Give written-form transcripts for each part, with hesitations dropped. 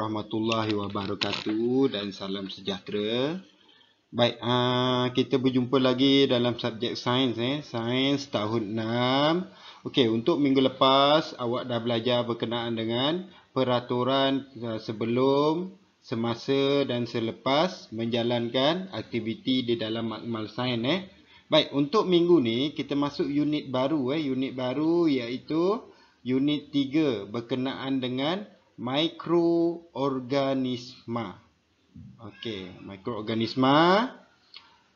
warahmatullahi wabarakatuh dan salam sejahtera. Baik, kita berjumpa lagi dalam subjek sains sains tahun 6. Okey, untuk minggu lepas awak dah belajar berkenaan dengan peraturan sebelum, semasa dan selepas menjalankan aktiviti di dalam makmal sains Baik, untuk minggu ni kita masuk unit baru unit baru iaitu unit 3 berkenaan dengan mikroorganisma. Okey, mikroorganisma.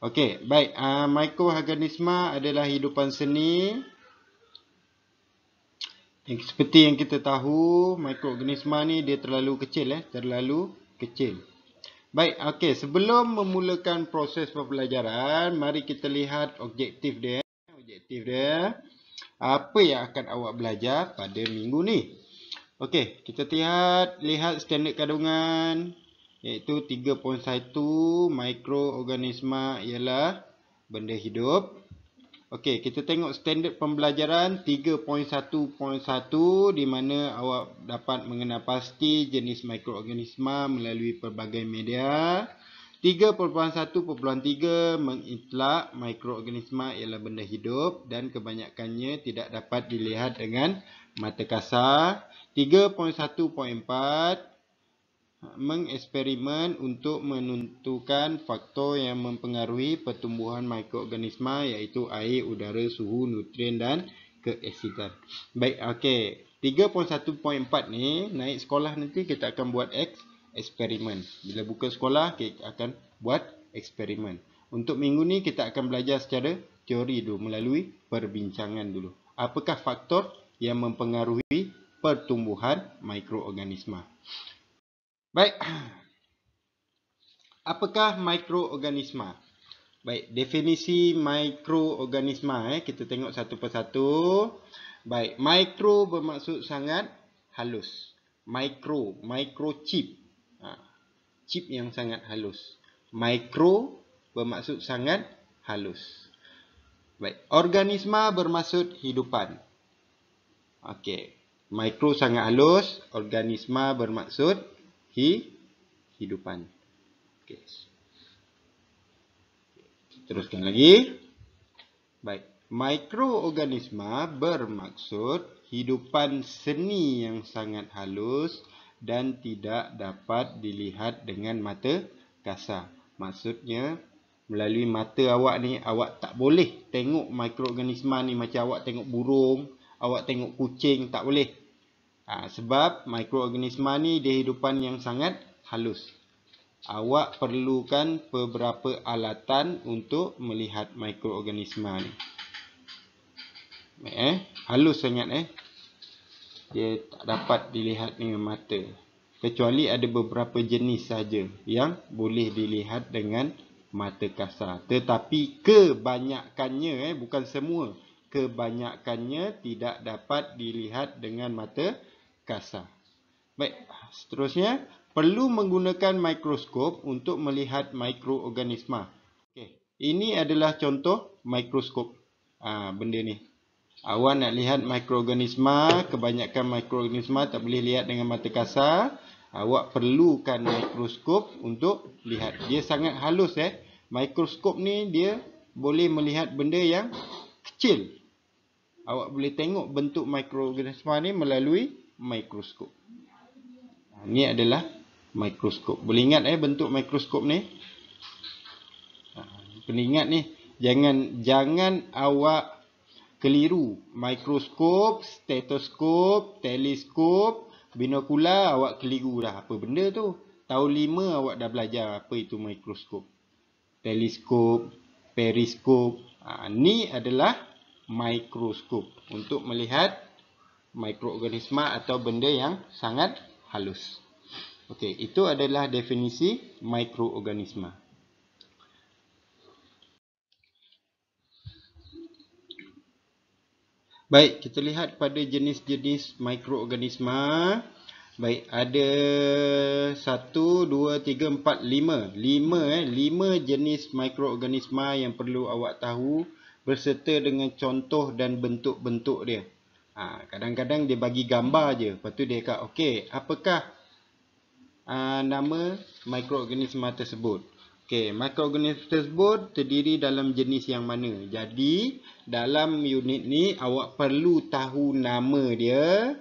Okey, baik. Mikroorganisma adalah hidupan seni. Seperti yang kita tahu, mikroorganisma ni dia terlalu kecil terlalu kecil. Baik, okey, sebelum memulakan proses pembelajaran, mari kita lihat objektif dia. Objektif dia. Apa yang akan awak belajar pada minggu ni? Okey, kita lihat standard kandungan iaitu 3.1 mikroorganisma ialah benda hidup. Okey, kita tengok standard pembelajaran 3.1.1 di mana awak dapat mengenal pasti jenis mikroorganisma melalui pelbagai media. 3.1.3 mengitlak mikroorganisma ialah benda hidup dan kebanyakannya tidak dapat dilihat dengan mata kasar. 3.1.4 mengeksperimen untuk menentukan faktor yang mempengaruhi pertumbuhan mikroorganisma iaitu air, udara, suhu, nutrien dan keasidan. Baik, okey. 3.1.4 ni naik sekolah nanti kita akan buat eksperimen. Bila buka sekolah kita akan buat eksperimen. Untuk minggu ni kita akan belajar secara teori dulu melalui perbincangan dulu. Apakah faktor yang mempengaruhi pertumbuhan mikroorganisma? Baik. Apakah mikroorganisma? Baik, definisi mikroorganisma kita tengok satu persatu. Baik, mikro bermaksud sangat halus. Microchip. Chip yang sangat halus. Mikro bermaksud sangat halus. Baik, organisma bermaksud hidupan. Okey. Mikro sangat halus, organisma bermaksud hidupan. Okey. Teruskan lagi. Baik, mikroorganisma bermaksud hidupan seni yang sangat halus dan tidak dapat dilihat dengan mata kasar. Maksudnya melalui mata awak ni awak tak boleh tengok mikroorganisma ni macam awak tengok burung, awak tengok kucing, tak boleh. Sebab mikroorganisma ni dia hidupan yang sangat halus. Awak perlukan beberapa alatan untuk melihat mikroorganisma ni. Halus sangat Dia tak dapat dilihat dengan mata. Kecuali ada beberapa jenis saja yang boleh dilihat dengan mata kasar. Tetapi kebanyakannya bukan semua. Kebanyakannya tidak dapat dilihat dengan mata kasar. Baik, seterusnya perlu menggunakan mikroskop untuk melihat mikroorganisma. Okey, ini adalah contoh mikroskop. Benda ni. Awak nak lihat mikroorganisma, kebanyakan mikroorganisma tak boleh lihat dengan mata kasar. Awak perlukan mikroskop untuk lihat. Dia sangat halus Mikroskop ni dia boleh melihat benda yang kecil. Awak boleh tengok bentuk mikroorganisma ni melalui mikroskop. Ini adalah mikroskop. Boleh ingat bentuk mikroskop ni? Kena ingat ni. Jangan awak keliru. Mikroskop, stetoskop, teleskop, binokular awak keliru dah. Apa benda tu? Tahun 5 awak dah belajar apa itu mikroskop. Teleskop, periskop. Ni adalah mikroskop untuk melihat mikroorganisma atau benda yang sangat halus. Okey, itu adalah definisi mikroorganisma. Baik, kita lihat pada jenis-jenis mikroorganisma. Baik, ada 1, 2, 3, 4, 5. 5 jenis mikroorganisma yang perlu awak tahu berserta dengan contoh dan bentuk-bentuk dia. Kadang-kadang dia bagi gambar je. Lepas tu dia kata, okey, apakah nama mikroorganisma tersebut. Okey, mikroorganisma tersebut terdiri dalam jenis yang mana. Jadi, dalam unit ni awak perlu tahu nama dia,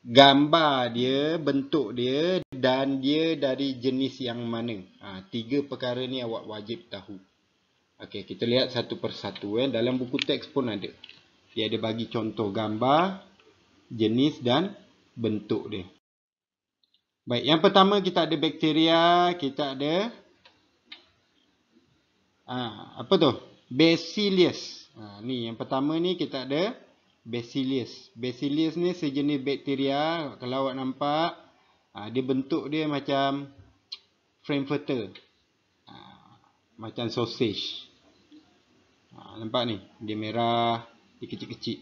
gambar dia, bentuk dia dan dia dari jenis yang mana. Tiga perkara ni awak wajib tahu. Okey, kita lihat satu persatu. Dalam buku teks pun ada. Dia ada bagi contoh gambar, jenis dan bentuk dia. Baik, yang pertama kita ada bakteria, kita ada apa tu? Bacillus. Ni yang pertama ni kita ada Bacillus. Bacillus ni sejenis bakteria. Kalau awak nampak, dia bentuk dia macam frankfurter. Macam sausage. Nampak ni? Dia merah, dia kecil-kecil.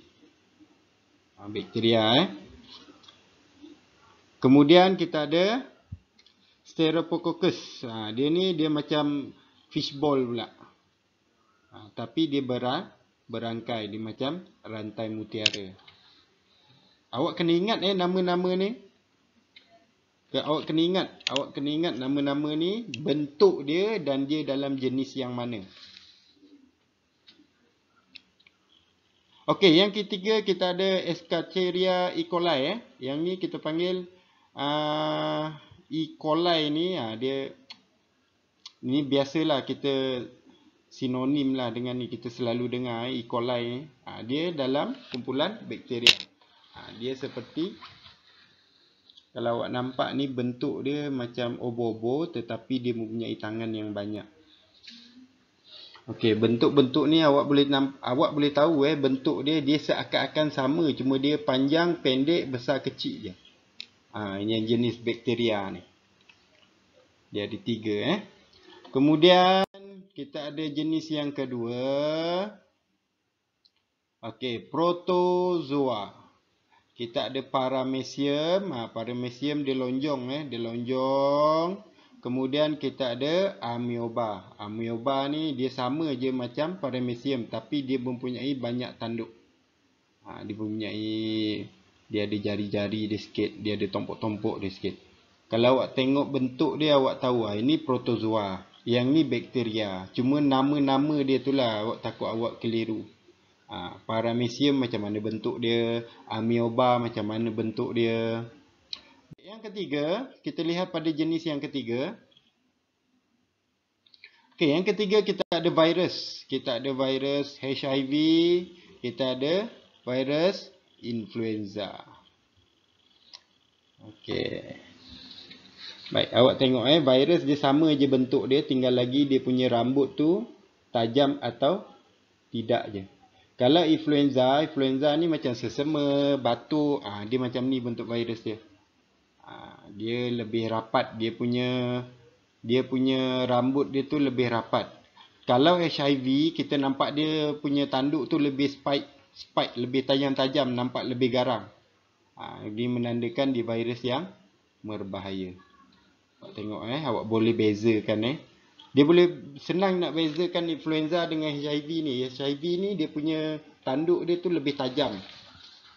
Bakteria Kemudian kita ada Staphylococcus. Dia ni dia macam fishball pula. Tapi dia berangkai. Dia macam rantai mutiara. Awak kena ingat nama-nama ni. Awak kena ingat nama-nama ni, bentuk dia dan dia dalam jenis yang mana. Okey, yang ketiga kita ada Escherichia E. coli. Yang ni kita panggil E. coli ni, dia ni biasalah kita sinonim lah dengan ni, kita selalu dengar E. coli ni. Dia dalam kumpulan bakteria. Dia seperti, kalau awak nampak ni bentuk dia macam obo-obo tetapi dia mempunyai tangan yang banyak. Okey, bentuk-bentuk ni awak boleh tahu bentuk dia seakan-akan sama, cuma dia panjang, pendek, besar, kecil je. Ini jenis bakteria ni. Dia ada 3 Kemudian kita ada jenis yang kedua. Okey, protozoa. Kita ada paramecium. Paramecium dia lonjong. Dia lonjong. Kemudian kita ada amoeba. Amoeba ni dia sama je macam paramecium, tapi dia mempunyai banyak tanduk. Dia ada jari-jari dia sikit, dia ada tompok-tompok dia sikit. Kalau awak tengok bentuk dia, awak tahu ini protozoa. Yang ni bakteria. Cuma nama-nama dia tu lah awak takut awak keliru. Paramecium macam mana bentuk dia, amoeba macam mana bentuk dia. Yang ketiga, kita lihat pada jenis yang ketiga. Okey, yang ketiga kita ada virus. Kita ada virus HIV, kita ada virus influenza. Okey. Baik, awak tengok virus dia sama je bentuk dia, tinggal lagi dia punya rambut tu tajam atau tidak je. Kalau influenza ni macam sesama, batuk, dia macam ni bentuk virus dia. Dia lebih rapat, dia punya rambut dia tu lebih rapat. Kalau HIV, kita nampak dia punya tanduk tu lebih spike, lebih tajam-tajam, nampak lebih garang. Dia menandakan dia virus yang berbahaya. Awak tengok awak boleh bezakan Dia boleh senang nak bezakan influenza dengan HIV ni. HIV ni dia punya tanduk dia tu lebih tajam.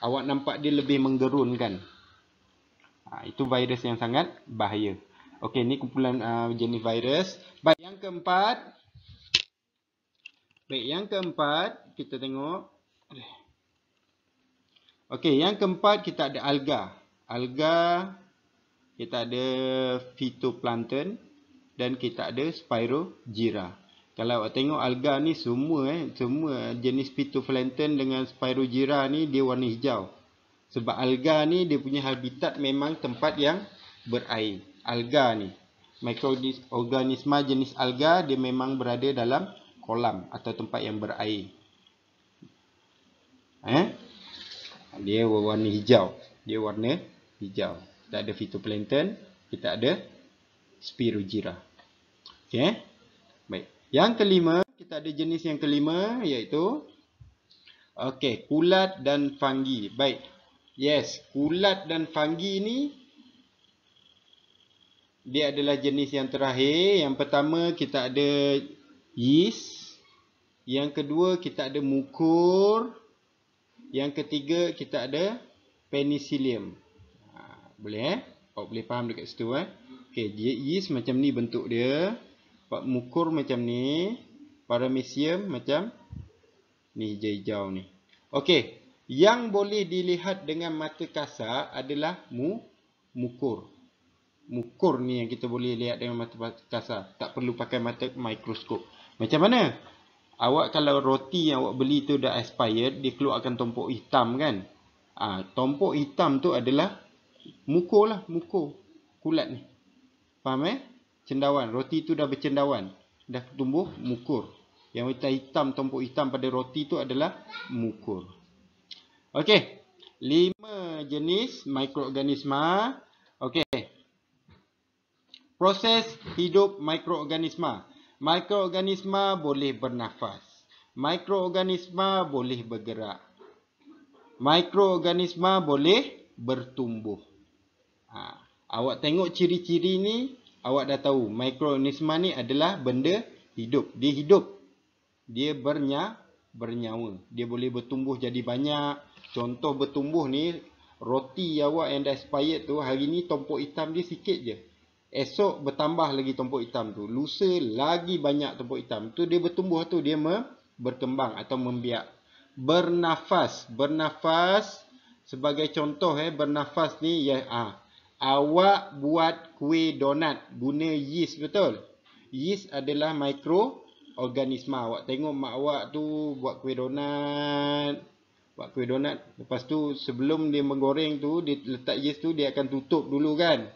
Awak nampak dia lebih menggerunkan. Itu virus yang sangat bahaya. Okey, ni kumpulan jenis virus. Baik, yang keempat kita tengok. Okey, yang keempat kita ada alga. Alga, kita ada phytoplankton dan kita ada Spirogyra. Kalau awak tengok alga ni semua jenis phytoplankton dengan Spirogyra ni dia warna hijau. Sebab alga ni dia punya habitat memang tempat yang berair. Alga ni, mikroorganisma jenis alga dia memang berada dalam kolam atau tempat yang berair. Dia warna hijau. Kita ada phytoplankton, kita ada Spirogyra. Okey. Baik. Yang kelima, kita ada jenis yang kelima iaitu kulat dan fungi. Baik. Yes, kulat dan fungi ni dia adalah jenis yang terakhir. Yang pertama kita ada yeast. Yang kedua kita ada mukur. Yang ketiga kita ada penicillium. Boleh Awak boleh faham dekat situ Okey, yeast macam ni bentuk dia. Mukur macam ni. Paramecium macam ni, hijau-hijau ni. Okey, yang boleh dilihat dengan mata kasar adalah mukur. Mukur ni yang kita boleh lihat dengan mata kasar. Tak perlu pakai mata mikroskop. Macam mana? Awak kalau roti yang awak beli tu dah expired, dia keluarkan tompok hitam kan? Tompok hitam tu adalah mukur lah, mukur. Kulat ni. Faham Cendawan. Roti tu dah bercendawan. Dah tumbuh mukur. Yang hitam, tompok hitam pada roti tu adalah mukur. Okey. 5 jenis mikroorganisma. Okey. Proses hidup mikroorganisma. Mikroorganisma boleh bernafas. Mikroorganisma boleh bergerak. Mikroorganisma boleh bertumbuh. Awak tengok ciri-ciri ni, awak dah tahu mikroorganisma ni adalah benda hidup. Dia hidup. Dia bernyawa. Dia boleh bertumbuh jadi banyak. Contoh bertumbuh ni, roti awak yang dah expired tu, hari ni tompok hitam dia sikit je. Esok bertambah lagi tompok hitam tu. Lusa lagi banyak tompok hitam. Tu dia bertumbuh tu, dia berkembang atau membiak. Bernafas. Bernafas sebagai contoh bernafas ni ya awak buat kuih donat guna yeast, betul? Yeast adalah mikroorganisma. Awak tengok mak awak tu buat kuih donat. Buat kuih donat. Lepas tu sebelum dia menggoreng tu, dia letak yeast tu, dia akan tutup dulu kan.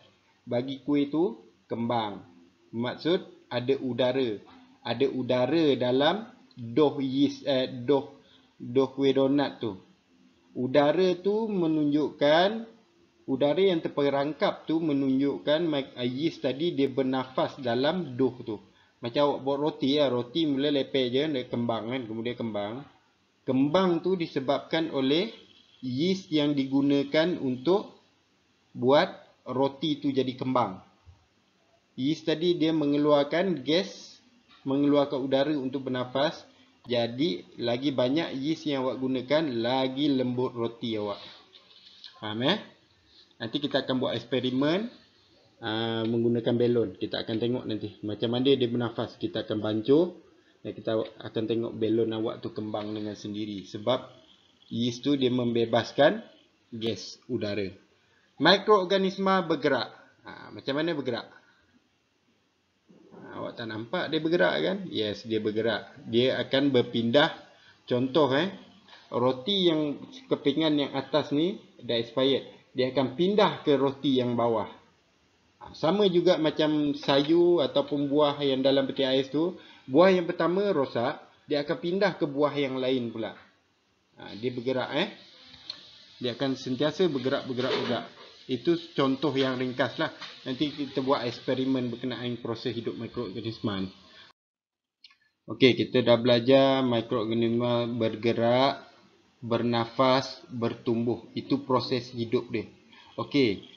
Bagi kuih tu kembang. Maksud ada udara. Ada udara dalam dough yeast, dough kuih donat tu. Udara tu menunjukkan, udara yang terperangkap tu menunjukkan yeast tadi dia bernafas dalam dough tu. Macam awak buat roti roti mula lepeh je, dia kembang kan, kemudian kembang. Kembang tu disebabkan oleh yeast yang digunakan untuk buat roti tu jadi kembang. Yeast tadi dia mengeluarkan gas, mengeluarkan udara untuk bernafas. Jadi lagi banyak yeast yang awak gunakan, lagi lembut roti awak. Faham Nanti kita akan buat eksperimen menggunakan belon. Kita akan tengok nanti macam mana dia bernafas. Kita akan bancuh dan kita akan tengok belon awak tu kembang dengan sendiri. Sebab yeast tu dia membebaskan gas udara. Mikroorganisma bergerak. Macam mana bergerak? Awak tak nampak dia bergerak kan? Yes, dia bergerak. Dia akan berpindah. Contoh roti yang kepingan yang atas ni dah expired. Dia akan pindah ke roti yang bawah. Sama juga macam sayur ataupun buah yang dalam peti ais tu. Buah yang pertama rosak, dia akan pindah ke buah yang lain pula. Dia bergerak Dia akan sentiasa bergerak. Itu contoh yang ringkas lah. Nanti kita buat eksperimen berkenaan proses hidup mikroorganisma ni. Okey, kita dah belajar mikroorganisma bergerak, bernafas, bertumbuh. Itu proses hidup dia. Okey,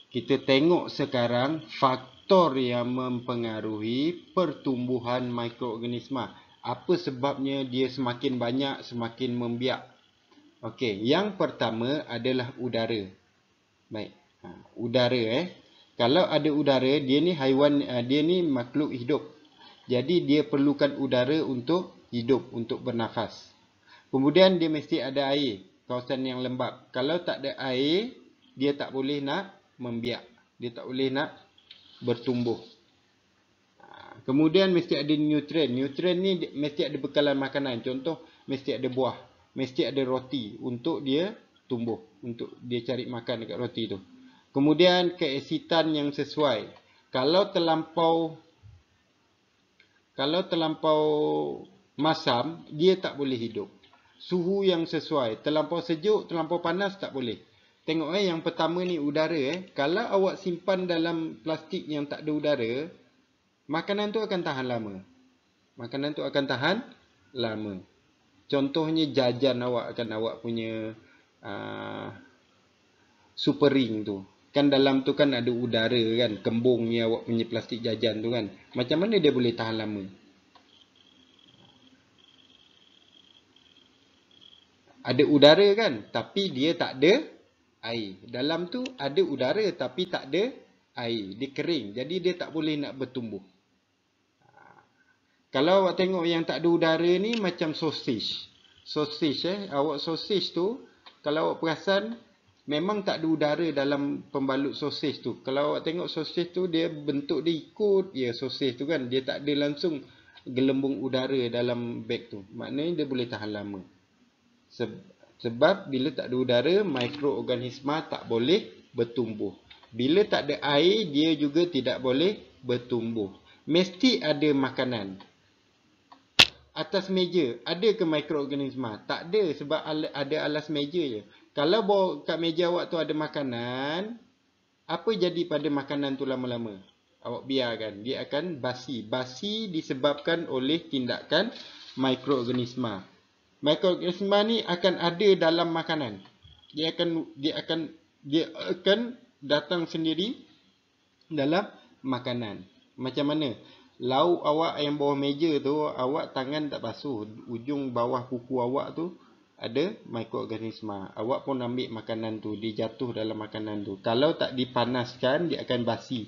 kita tengok sekarang faktor yang mempengaruhi pertumbuhan mikroorganisma. Apa sebabnya dia semakin banyak, semakin membiak? Okey, yang pertama adalah udara. Baik. Udara Kalau ada udara, dia ni haiwan, dia ni makhluk hidup. Jadi dia perlukan udara untuk hidup, untuk bernafas. Kemudian dia mesti ada air, kawasan yang lembap. Kalau tak ada air, dia tak boleh nak membiak. Dia tak boleh nak bertumbuh. Kemudian mesti ada nutrien. Nutrien ni mesti ada bekalan makanan. Contoh, mesti ada buah, mesti ada roti untuk dia tumbuh, untuk dia cari makan dekat roti tu. Kemudian keasitan yang sesuai. Kalau terlampau masam, dia tak boleh hidup. Suhu yang sesuai. Terlampau sejuk, terlampau panas tak boleh. Tengok yang pertama ni udara Kalau awak simpan dalam plastik yang tak ada udara, makanan tu akan tahan lama. Makanan tu akan tahan lama. Contohnya jajan awak punya super ring tu. Kan dalam tu kan ada udara kan. Kembung ni awak punya plastik jajan tu kan. Macam mana dia boleh tahan lama? Ada udara kan. Tapi dia tak ada air. Dalam tu ada udara tapi tak ada air. Dia kering. Jadi dia tak boleh nak bertumbuh. Kalau awak tengok yang tak ada udara ni macam sausage. Sausage awak sausage tu kalau awak perasan memang tak ada udara dalam pembalut sausage tu. Kalau awak tengok sausage tu dia bentuk dia ikut sausage tu kan. Dia tak ada langsung gelembung udara dalam beg tu. Maknanya dia boleh tahan lama. Sebab bila tak ada udara, mikroorganisma tak boleh bertumbuh. Bila tak ada air, dia juga tidak boleh bertumbuh. Mesti ada makanan. Atas meja, ada ke mikroorganisma? Tak ada sebab ada alas meja je. Kalau kat meja awak tu ada makanan, apa jadi pada makanan tu lama-lama? Awak biarkan, dia akan basi. Basi disebabkan oleh tindakan mikroorganisma. Mikroorganisma ni akan ada dalam makanan. Dia akan datang sendiri dalam makanan. Macam mana? Lauk awak yang bawah meja tu, awak tangan tak basuh. Ujung bawah kuku awak tu ada mikroorganisma. Awak pun ambil makanan tu, dia jatuh dalam makanan tu. Kalau tak dipanaskan, dia akan basi.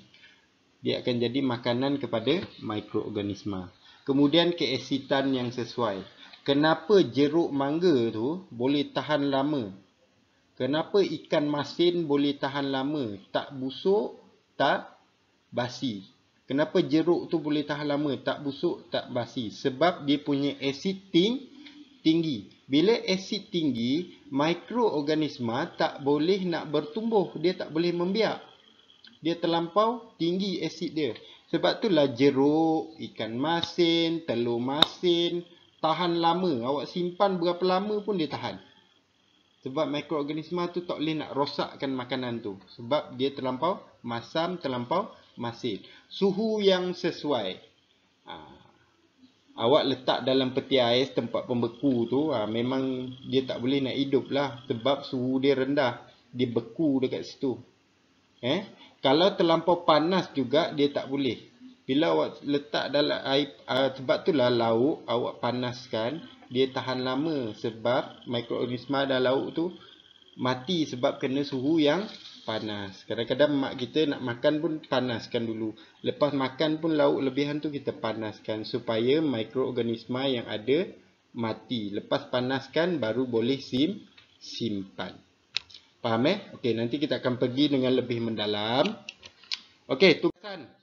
Dia akan jadi makanan kepada mikroorganisma. Kemudian keasitan yang sesuai. Kenapa jeruk mangga tu boleh tahan lama? Kenapa ikan masin boleh tahan lama? Tak busuk, tak basi. Kenapa jeruk tu boleh tahan lama? Tak busuk, tak basi. Sebab dia punya asid tinggi. Bila asid tinggi, mikroorganisma tak boleh nak bertumbuh. Dia tak boleh membiak. Dia terlampau tinggi asid dia. Sebab itulah jeruk, ikan masin, telur masin tahan lama. Awak simpan berapa lama pun dia tahan. Sebab mikroorganisma tu tak boleh nak rosakkan makanan tu. Sebab dia terlampau masam, terlampau masin. Suhu yang sesuai. Awak letak dalam peti ais tempat pembeku tu, memang dia tak boleh nak hidup lah. Sebab suhu dia rendah. Dia beku dekat situ. Kalau terlampau panas juga, dia tak boleh. Bila awak letak dalam air, sebab itulah lauk awak panaskan, dia tahan lama. Sebab mikroorganisma dalam lauk tu mati sebab kena suhu yang panas. Kadang-kadang mak kita nak makan pun panaskan dulu. Lepas makan pun lauk lebihan tu kita panaskan. Supaya mikroorganisma yang ada mati. Lepas panaskan baru boleh simpan. Faham Okey, nanti kita akan pergi dengan lebih mendalam. Okey, tugasan.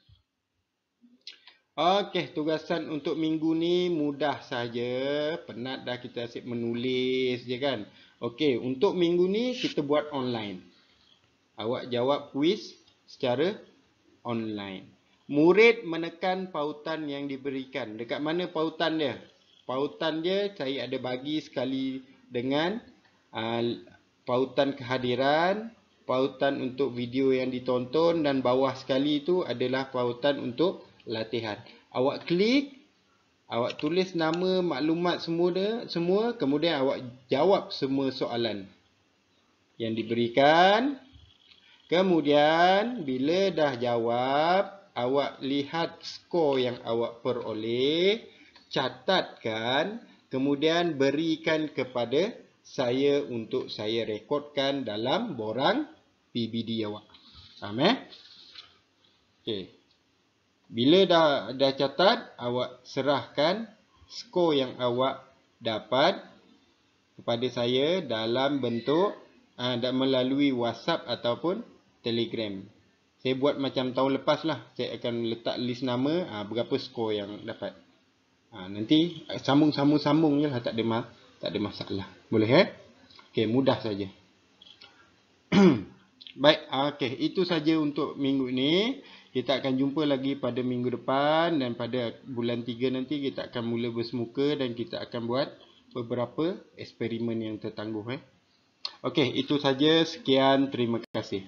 Okey, tugasan untuk minggu ni mudah saja. Penat dah kita asyik menulis je kan. Okey, untuk minggu ni kita buat online. Awak jawab kuis secara online. Murid menekan pautan yang diberikan. Dekat mana pautan dia? Pautan dia saya ada bagi sekali dengan pautan kehadiran, pautan untuk video yang ditonton dan bawah sekali itu adalah pautan untuk latihan. Awak klik, awak tulis nama, maklumat semua, kemudian awak jawab semua soalan yang diberikan. Kemudian bila dah jawab, awak lihat skor yang awak peroleh, catatkan, kemudian berikan kepada saya untuk saya rekodkan dalam borang PBD awak. Faham Okey. Bila dah catat, awak serahkan skor yang awak dapat kepada saya dalam bentuk dan melalui WhatsApp ataupun Telegram. Saya buat macam tahun lepas lah. Saya akan letak list nama berapa skor yang dapat. Nanti sambung je lah, tak ada masalah. Boleh Okey, mudah saja. Baik, okey, itu saja untuk minggu ni. Kita akan jumpa lagi pada minggu depan dan pada bulan 3 nanti kita akan mula bersemuka dan kita akan buat beberapa eksperimen yang tertangguh. Okey, itu saja. Sekian, terima kasih.